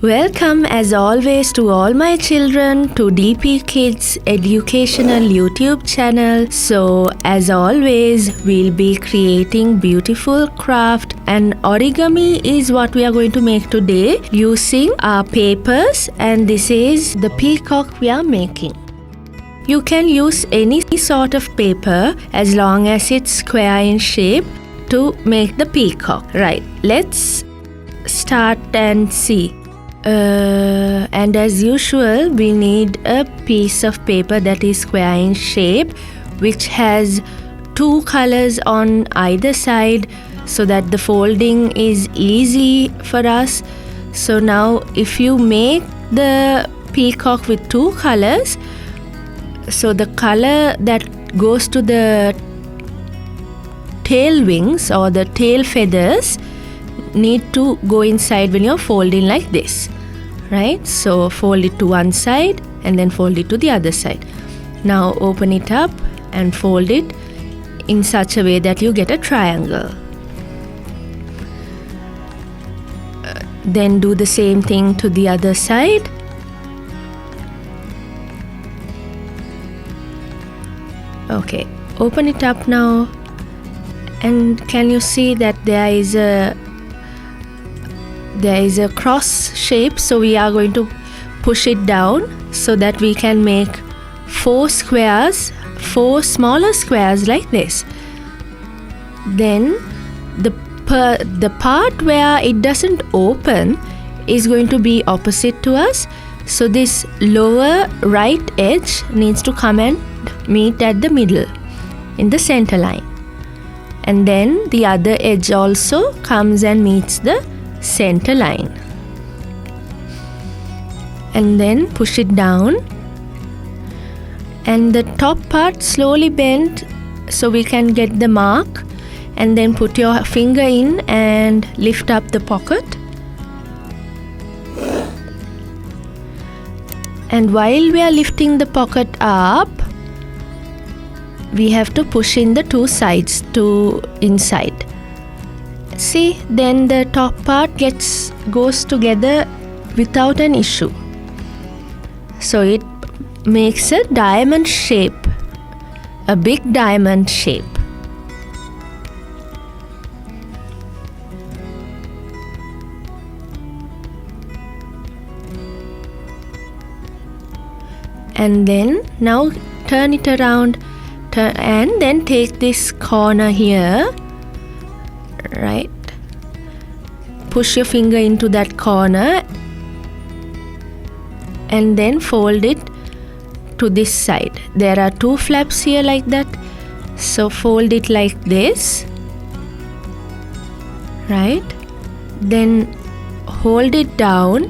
Welcome as always to all my children to DP Kids Educational YouTube channel. So as always, we'll be creating beautiful craft, and origami is what we are going to make today using our papers, and this is the peacock we are making. You can use any sort of paper as long as it's square in shape to make the peacock. Right, let's start and see. And as usual, we need a piece of paper that is square in shape, which has two colors on either side so that the folding is easy for us. So now if you make the peacock with two colors, so the color that goes to the tail wings or the tail feathers need to go inside when you're folding like this, right? So fold it to one side and then fold it to the other side. Now open it up and fold it in such a way that you get a triangle. Then do the same thing to the other side. Okay, open it up now, and can you see that there is a cross shape? So we are going to push it down so that we can make four smaller squares like this. Then the part where it doesn't open is going to be opposite to us. So this lower right edge needs to come and meet at the middle in the center line, and then the other edge also comes and meets the center line, and then push it down, and the top part slowly bend so we can get the mark, and then put your finger in and lift up the pocket. And while we are lifting the pocket up, we have to push in the two sides to inside. See, then the top part goes together without an issue. So it makes a diamond shape, a big diamond shape. And then now turn it around, and then take this corner here, right? Push your finger into that corner and then fold it to this side. There are two flaps here like that, so fold it like this, right? Then hold it down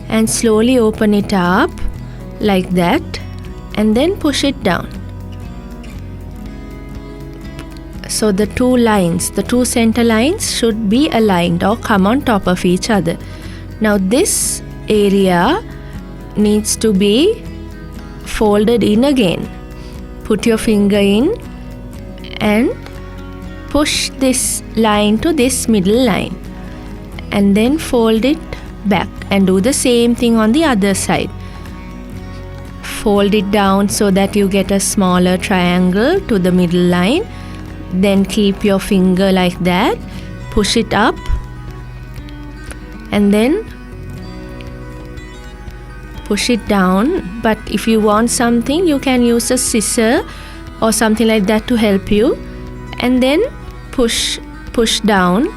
and slowly open it up like that, and then push it down. So the two center lines should be aligned or come on top of each other. Now this area needs to be folded in again. Put your finger in and push this line to this middle line, and then fold it back, and do the same thing on the other side. Fold it down so that you get a smaller triangle to the middle line. Then keep your finger like that, push it up, and then push it down. But if you want something, you can use a scissor or something like that to help you, and then push down.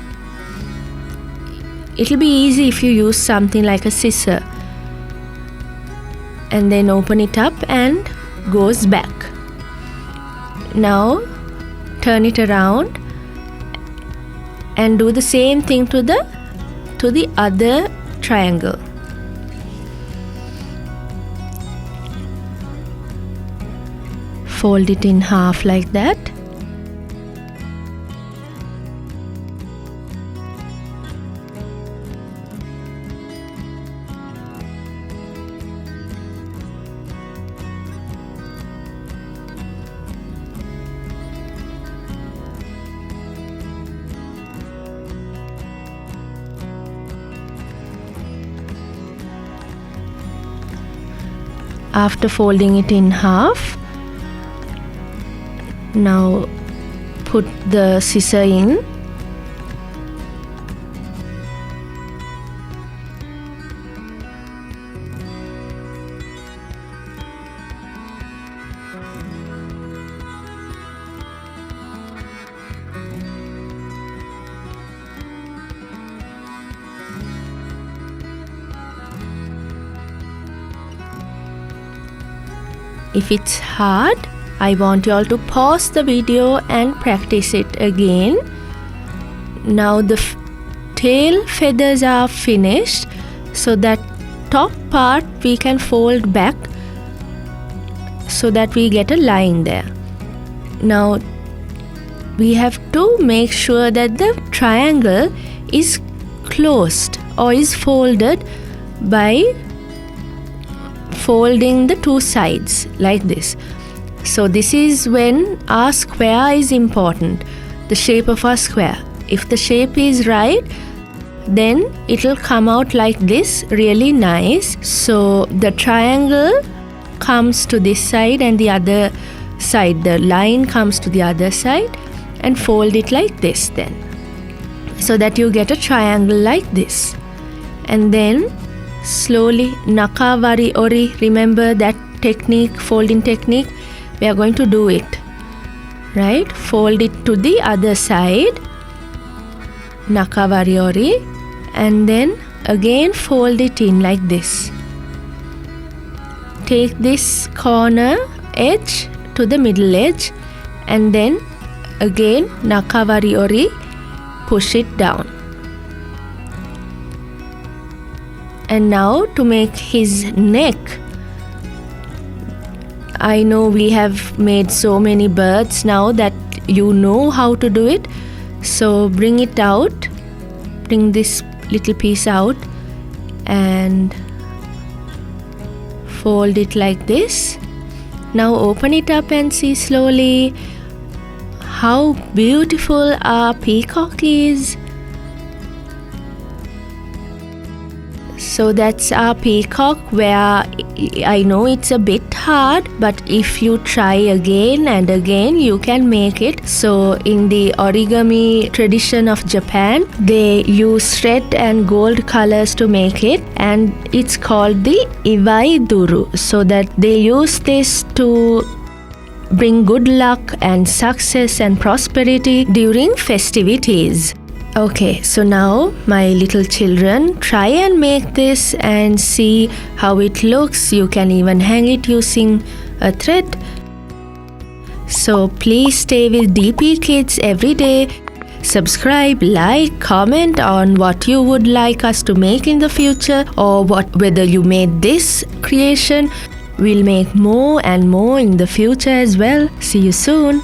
It'll be easy if you use something like a scissor, and then open it up and goes back. Now turn it around and do the same thing to the other triangle. Fold it in half like that. after folding it in half. Now put the scissor in. If it's hard, I want you all to pause the video and practice it again. Now the tail feathers are finished, so that top part we can fold back so that we get a line there. Now we have to make sure that the triangle is closed or is folded by folding the two sides like this. So this is when our square is important, the shape of our square. If the shape is right, then it will come out like this, really nice. So the triangle comes to this side and the other side, the line comes to the other side, and fold it like this then, so that you get a triangle like this. And then slowly nakawari ori, remember that technique, folding technique, we are going to do it, right? Fold it to the other side, nakawari ori, and then again fold it in like this. Take this corner edge to the middle edge, and then again nakawari ori, push it down. And now to make his neck, I know we have made so many birds now that you know how to do it. So bring it out, bring this little piece out and fold it like this. Now open it up and see slowly how beautiful our peacock is. So that's our peacock, where I know it's a bit hard, but if you try again and again, you can make it. So in the origami tradition of Japan, they use red and gold colors to make it, and it's called the iwaiduru. So that they use this to bring good luck and success and prosperity during festivities. Okay, so now my little children, try and make this and see how it looks. You can even hang it using a thread. So please stay with DP Kids every day. Subscribe, like, comment on what you would like us to make in the future, or whether you made this creation. We'll make more and more in the future as well. See you soon.